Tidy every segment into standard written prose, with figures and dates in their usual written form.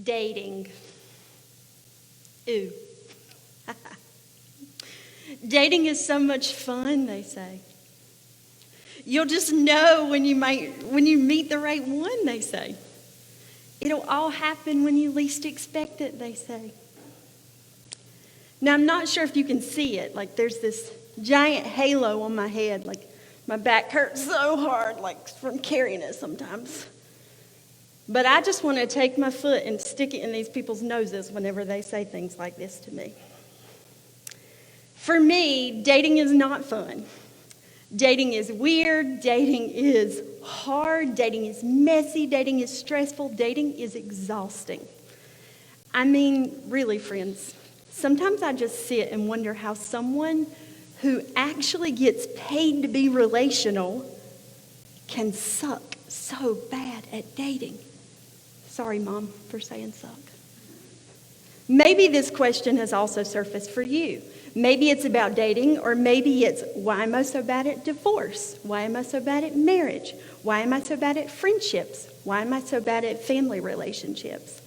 Dating. Ooh. Dating is so much fun, they say. You'll just know when you meet the right one, they say. It'll all happen when you least expect it, they say. Now, I'm not sure if you can see it. Like, there's this giant halo on my head. Like, my back hurts so hard, like, from carrying it sometimes. But I just want to take my foot and stick it in these people's noses whenever they say things like this to me. For me, dating is not fun. Dating is weird. Dating is hard. Dating is messy. Dating is stressful. Dating is exhausting. I mean, really, friends, sometimes I just sit and wonder how someone who actually gets paid to be relational can suck so bad at dating. Sorry, Mom, for saying suck. Maybe this question has also surfaced for you. Maybe it's about dating, or maybe it's, why am I so bad at divorce? Why am I so bad at marriage? Why am I so bad at friendships? Why am I so bad at family relationships?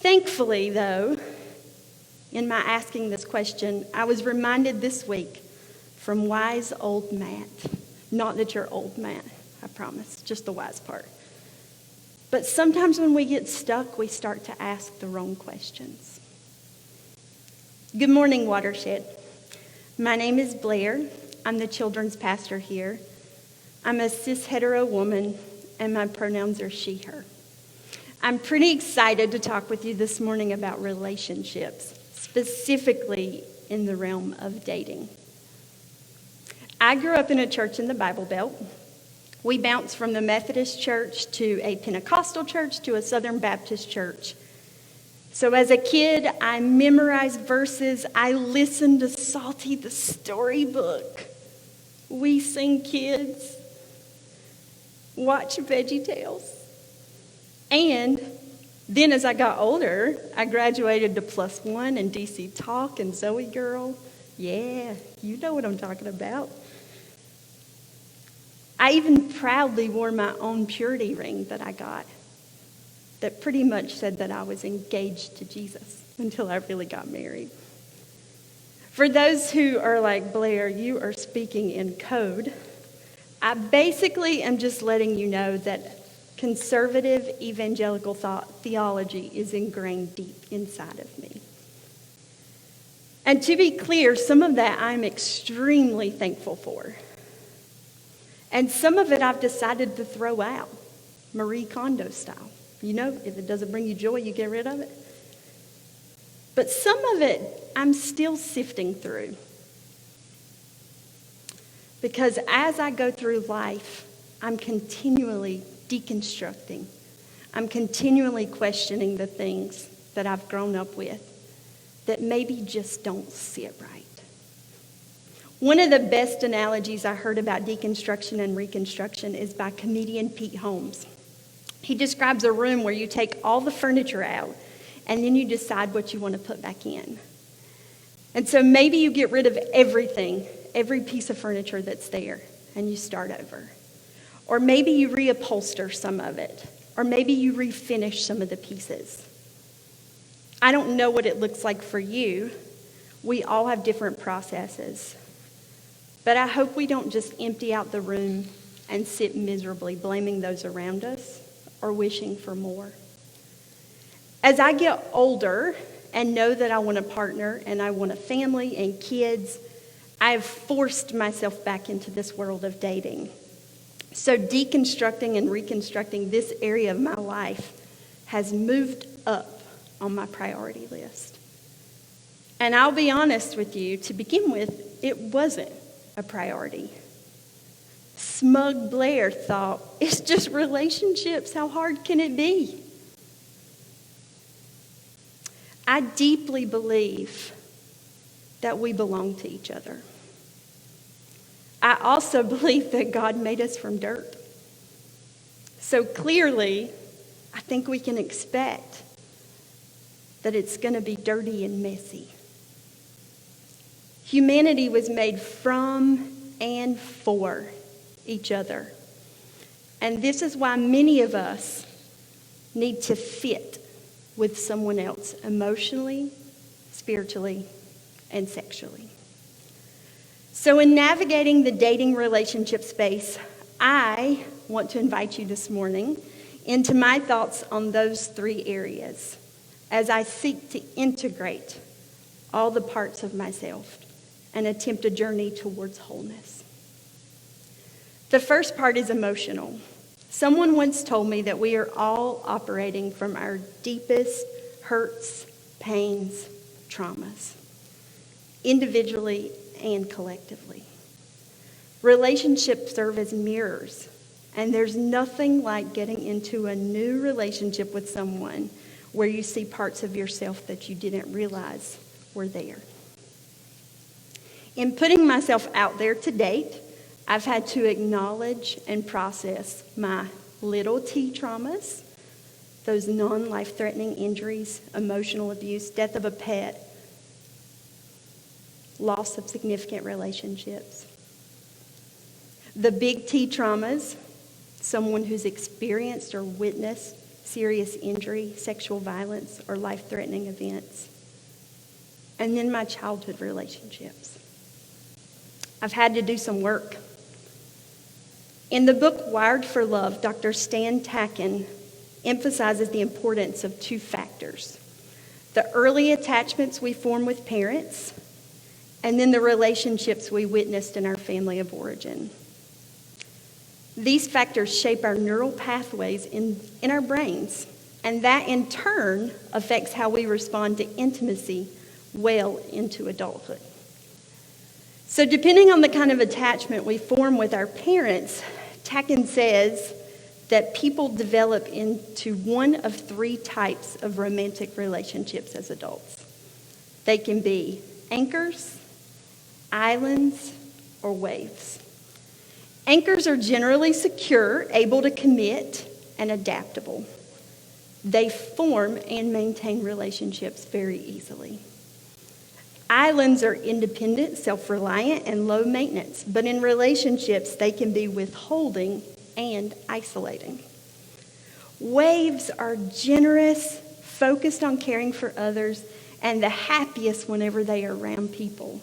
Thankfully, though, in my asking this question, I was reminded this week from wise old Matt. Not that you're old, Matt, I promise, just the wise part. But sometimes when we get stuck, we start to ask the wrong questions. Good morning, Watershed. My name is Blair. I'm the children's pastor here. I'm a cis-hetero woman, and my pronouns are she, her. I'm pretty excited to talk with you this morning about relationships, specifically in the realm of dating. I grew up in a church in the Bible Belt. We bounced from the Methodist church to a Pentecostal church to a Southern Baptist church. So as a kid, I memorized verses. I listened to Salty the Storybook. We Sing Kids. Watch Veggie Tales. And then as I got older, I graduated to Plus One and DC Talk and Zoe Girl. Yeah, you know what I'm talking about. I even proudly wore my own purity ring that I got that pretty much said that I was engaged to Jesus until I really got married. For those who are like, Blair, you are speaking in code, I basically am just letting you know that conservative evangelical theology is ingrained deep inside of me. And to be clear, some of that I'm extremely thankful for. And some of it I've decided to throw out, Marie Kondo style. You know, if it doesn't bring you joy, you get rid of it. But some of it I'm still sifting through. Because as I go through life, I'm continually deconstructing. I'm continually questioning the things that I've grown up with that maybe just don't sit right. One of the best analogies I heard about deconstruction and reconstruction is by comedian Pete Holmes. He describes a room where you take all the furniture out and then you decide what you want to put back in. And so maybe you get rid of everything, every piece of furniture that's there, and you start over. Or maybe you reupholster some of it. Or maybe you refinish some of the pieces. I don't know what it looks like for you. We all have different processes. But I hope we don't just empty out the room and sit miserably blaming those around us or wishing for more. As I get older and know that I want a partner and I want a family and kids, I have forced myself back into this world of dating. So deconstructing and reconstructing this area of my life has moved up on my priority list. And I'll be honest with you, to begin with, it wasn't a priority. Smug Blair thought, it's just relationships. How hard can it be? I deeply believe that we belong to each other. I also believe that God made us from dirt. So clearly, I think we can expect that it's going to be dirty and messy. Humanity was made from and for each other. And this is why many of us need to fit with someone else emotionally, spiritually, and sexually. So in navigating the dating relationship space, I want to invite you this morning into my thoughts on those three areas as I seek to integrate all the parts of myself and attempt a journey towards wholeness. The first part is emotional. Someone once told me that we are all operating from our deepest hurts, pains, traumas, individually and collectively. Relationships serve as mirrors, and there's nothing like getting into a new relationship with someone where you see parts of yourself that you didn't realize were there. In putting myself out there to date, I've had to acknowledge and process my little t traumas, those non-life-threatening injuries, emotional abuse, death of a pet, loss of significant relationships. The big T traumas, someone who's experienced or witnessed serious injury, sexual violence, or life-threatening events. And then my childhood relationships. I've had to do some work. In the book Wired for Love, Dr. Stan Tacken emphasizes the importance of two factors: the early attachments we form with parents, and then the relationships we witnessed in our family of origin. These factors shape our neural pathways in our brains, and that in turn affects how we respond to intimacy well into adulthood. So depending on the kind of attachment we form with our parents, Tacken says that people develop into one of three types of romantic relationships as adults. They can be anchors, islands, or waves. Anchors are generally secure, able to commit, and adaptable. They form and maintain relationships very easily. Islands are independent, self-reliant, and low maintenance, but in relationships, they can be withholding and isolating. Waves are generous, focused on caring for others, and the happiest whenever they are around people.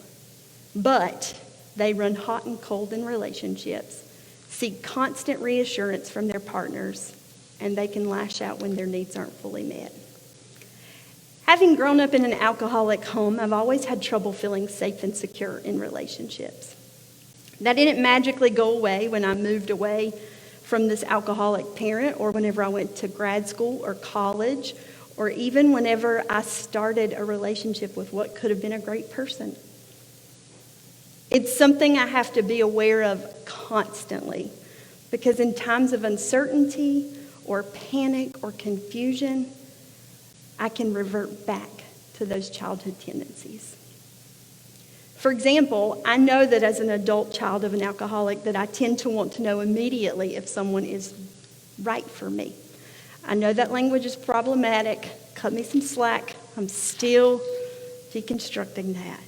But they run hot and cold in relationships, seek constant reassurance from their partners, and they can lash out when their needs aren't fully met. Having grown up in an alcoholic home, I've always had trouble feeling safe and secure in relationships. That didn't magically go away when I moved away from this alcoholic parent, or whenever I went to grad school or college, or even whenever I started a relationship with what could have been a great person. It's something I have to be aware of constantly, because in times of uncertainty or panic or confusion, I can revert back to those childhood tendencies. For example, I know that as an adult child of an alcoholic that I tend to want to know immediately if someone is right for me. I know that language is problematic. Cut me some slack. I'm still deconstructing that.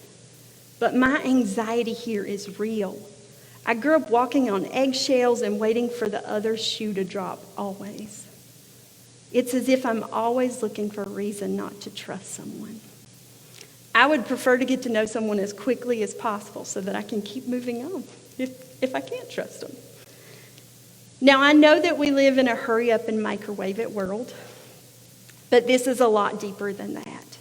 But my anxiety here is real. I grew up walking on eggshells and waiting for the other shoe to drop, always. It's as if I'm always looking for a reason not to trust someone. I would prefer to get to know someone as quickly as possible so that I can keep moving on if I can't trust them. Now, I know that we live in a hurry up and microwave it world, but this is a lot deeper than that.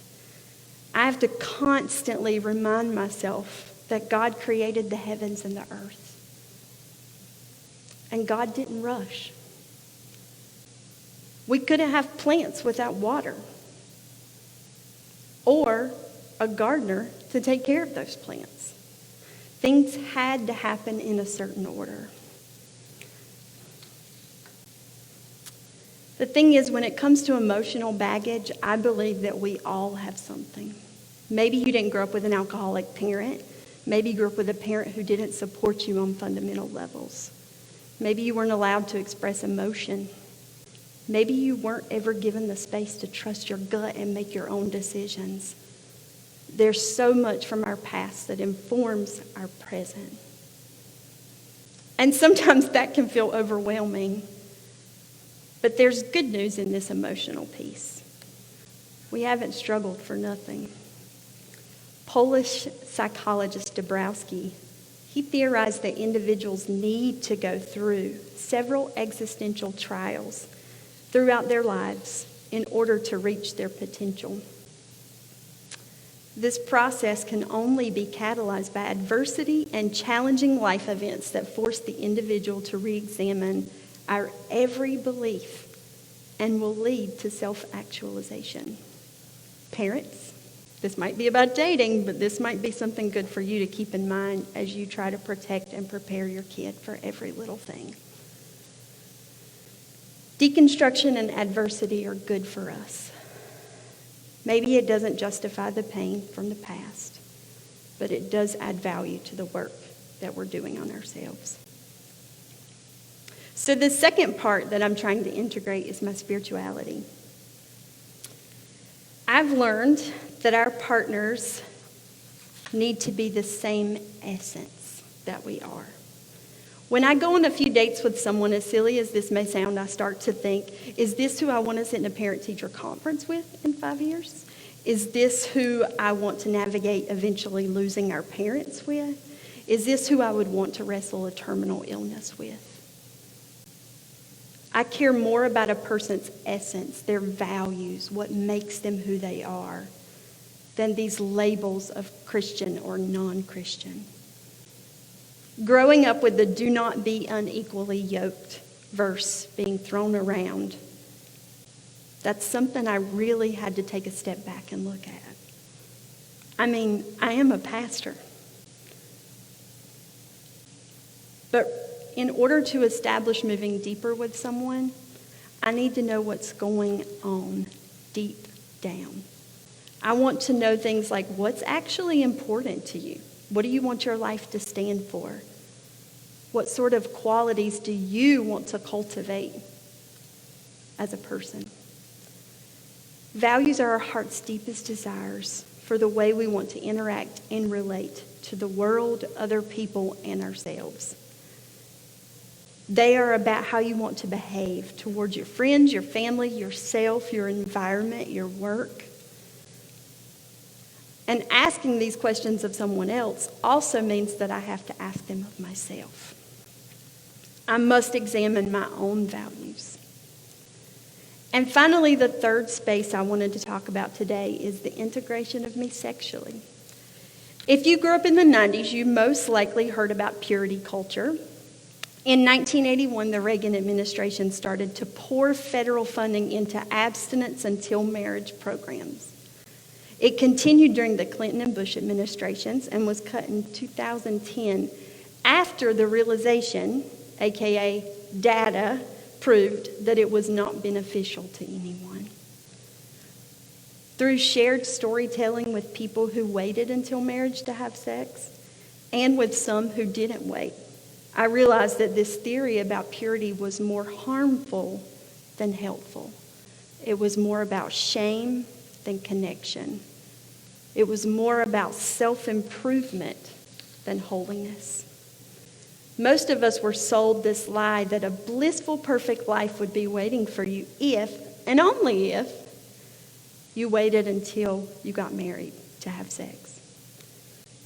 I have to constantly remind myself that God created the heavens and the earth. And God didn't rush. We couldn't have plants without water or a gardener to take care of those plants. Things had to happen in a certain order. The thing is, when it comes to emotional baggage, I believe that we all have something. Maybe you didn't grow up with an alcoholic parent. Maybe you grew up with a parent who didn't support you on fundamental levels. Maybe you weren't allowed to express emotion. Maybe you weren't ever given the space to trust your gut and make your own decisions. There's so much from our past that informs our present. And sometimes that can feel overwhelming. But there's good news in this emotional piece. We haven't struggled for nothing. Polish psychologist Dabrowski, he theorized that individuals need to go through several existential trials throughout their lives in order to reach their potential. This process can only be catalyzed by adversity and challenging life events that force the individual to re-examine our every belief and will lead to self-actualization. Parents, this might be about dating, but this might be something good for you to keep in mind as you try to protect and prepare your kid for every little thing. Deconstruction and adversity are good for us. Maybe it doesn't justify the pain from the past, but it does add value to the work that we're doing on ourselves. So the second part that I'm trying to integrate is my spirituality. I've learned that our partners need to be the same essence that we are. When I go on a few dates with someone, as silly as this may sound, I start to think, is this who I want to sit in a parent-teacher conference with in 5 years? Is this who I want to navigate eventually losing our parents with? Is this who I would want to wrestle a terminal illness with? I care more about a person's essence, their values, what makes them who they are, than these labels of Christian or non-Christian. Growing up with the "do not be unequally yoked" verse being thrown around, that's something I really had to take a step back and look at. I mean, I am a pastor. But in order to establish moving deeper with someone, I need to know what's going on deep down. I want to know things like, what's actually important to you? What do you want your life to stand for? What sort of qualities do you want to cultivate as a person? Values are our heart's deepest desires for the way we want to interact and relate to the world, other people, and ourselves. They are about how you want to behave towards your friends, your family, yourself, your environment, your work. And asking these questions of someone else also means that I have to ask them of myself. I must examine my own values. And finally, the third space I wanted to talk about today is the integration of me sexually. If you grew up in the 90s, you most likely heard about purity culture. In 1981, the Reagan administration started to pour federal funding into abstinence until marriage programs. It continued during the Clinton and Bush administrations and was cut in 2010 after the realization, aka data, proved that it was not beneficial to anyone. Through shared storytelling with people who waited until marriage to have sex, and with some who didn't wait, I realized that this theory about purity was more harmful than helpful. It was more about shame than connection. It was more about self-improvement than holiness. Most of us were sold this lie that a blissful, perfect life would be waiting for you if, and only if, you waited until you got married to have sex.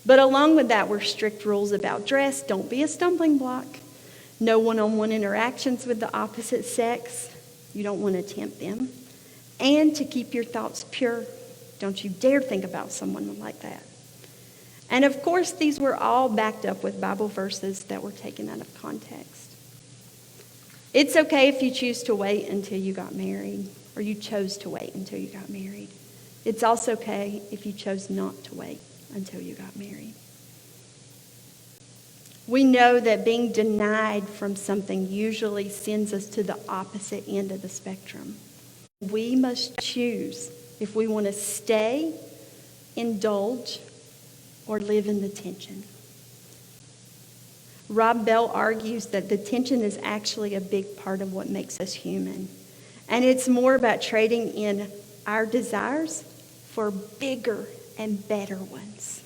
But along with that were strict rules about dress. Don't be a stumbling block. No one-on-one interactions with the opposite sex. You don't want to tempt them. And to keep your thoughts pure. Don't you dare think about someone like that. And of course, these were all backed up with Bible verses that were taken out of context. It's okay if you choose to wait until you got married, or you chose to wait until you got married. It's also okay if you chose not to wait until you got married. We know that being denied from something usually sends us to the opposite end of the spectrum. We must choose if we want to stay, indulge, or live in the tension. Rob Bell argues that the tension is actually a big part of what makes us human. And it's more about trading in our desires for bigger and better ones.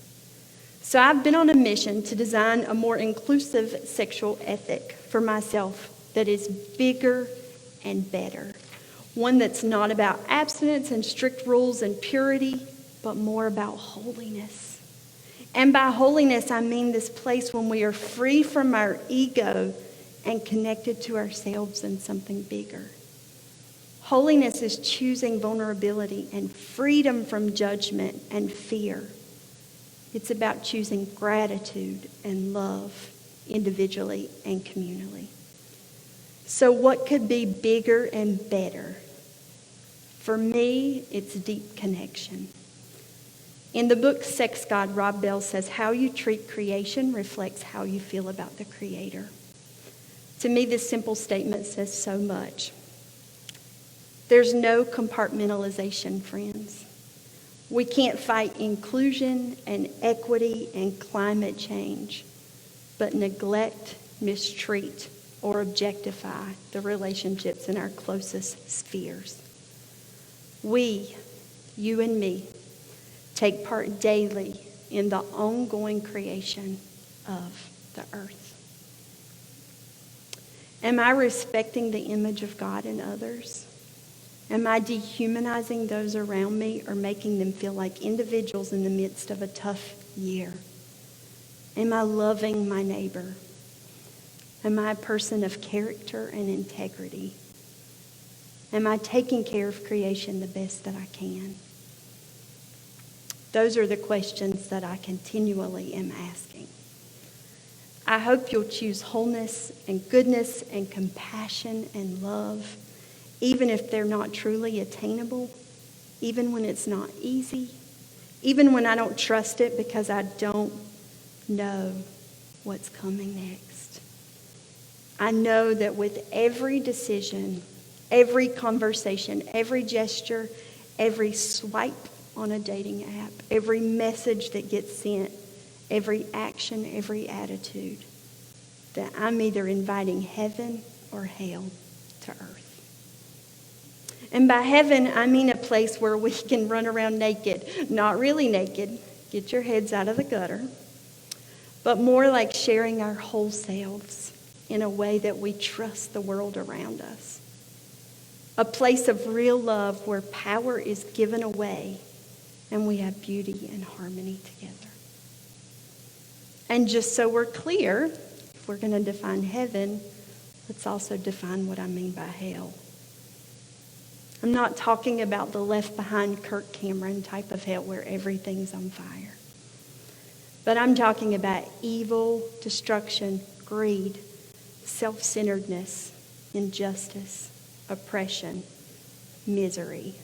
So I've been on a mission to design a more inclusive sexual ethic for myself that is bigger and better. One that's not about abstinence and strict rules and purity, but more about holiness. And by holiness, I mean this place when we are free from our ego and connected to ourselves and something bigger. Holiness is choosing vulnerability and freedom from judgment and fear. It's about choosing gratitude and love individually and communally. So what could be bigger and better? For me, it's deep connection. In the book Sex God, Rob Bell says, how you treat creation reflects how you feel about the Creator. To me, this simple statement says so much. There's no compartmentalization, friends. We can't fight inclusion and equity and climate change, but neglect, mistreat, or objectify the relationships in our closest spheres. We, you and me, take part daily in the ongoing creation of the earth. Am I respecting the image of God in others? Am I dehumanizing those around me or making them feel like individuals in the midst of a tough year? Am I loving my neighbor? Am I a person of character and integrity? Am I taking care of creation the best that I can? Those are the questions that I continually am asking. I hope you'll choose wholeness and goodness and compassion and love, even if they're not truly attainable, even when it's not easy, even when I don't trust it because I don't know what's coming next. I know that with every decision, every conversation, every gesture, every swipe on a dating app, every message that gets sent, every action, every attitude, that I'm either inviting heaven or hell to earth. And by heaven, I mean a place where we can run around naked. Not really naked. Get your heads out of the gutter. But more like sharing our whole selves in a way that we trust the world around us. A place of real love where power is given away and we have beauty and harmony together. And just so we're clear, if we're going to define heaven, let's also define what I mean by hell. I'm not talking about the Left Behind Kirk Cameron type of hell where everything's on fire. But I'm talking about evil, destruction, greed, self-centeredness, injustice, oppression, misery.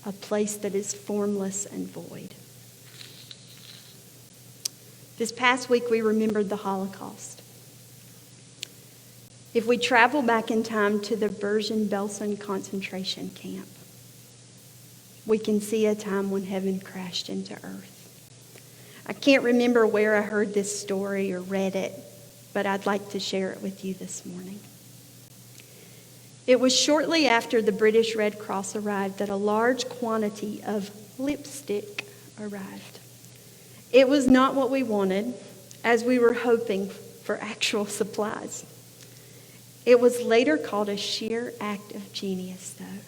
A place that is formless and void. This past week we remembered the Holocaust. If we travel back in time to the Bergen-Belsen concentration camp, we can see a time when heaven crashed into earth. I can't remember where I heard this story or read it, but I'd like to share it with you this morning. It was shortly after the British Red Cross arrived that a large quantity of lipstick arrived. It was not what we wanted, as we were hoping for actual supplies. It was later called a sheer act of genius, though.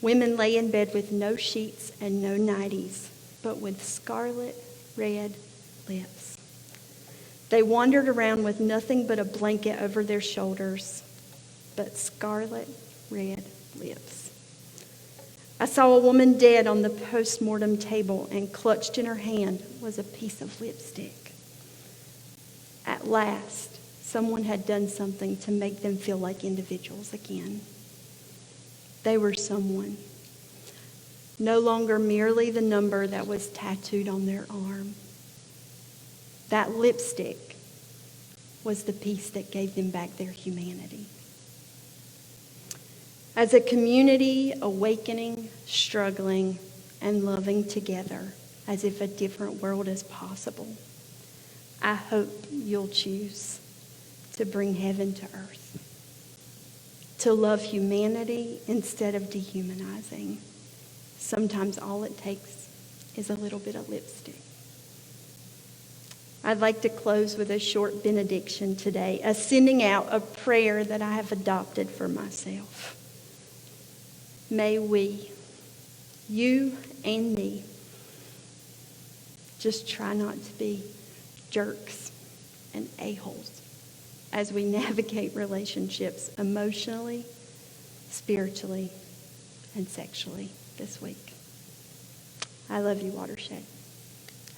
Women lay in bed with no sheets and no nighties, but with scarlet red lips. They wandered around with nothing but a blanket over their shoulders, but scarlet red lips. I saw a woman dead on the post-mortem table, and clutched in her hand was a piece of lipstick. At last, someone had done something to make them feel like individuals again. They were someone, no longer merely the number that was tattooed on their arm. That lipstick was the piece that gave them back their humanity. As a community, awakening, struggling, and loving together as if a different world is possible, I hope you'll choose to bring heaven to earth, to love humanity instead of dehumanizing. Sometimes all it takes is a little bit of lipstick. I'd like to close with a short benediction today, a sending out a prayer that I have adopted for myself. May we, you and me, just try not to be jerks and a-holes as we navigate relationships emotionally, spiritually, and sexually this week. I love you, Watershed.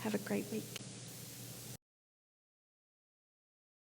Have a great week.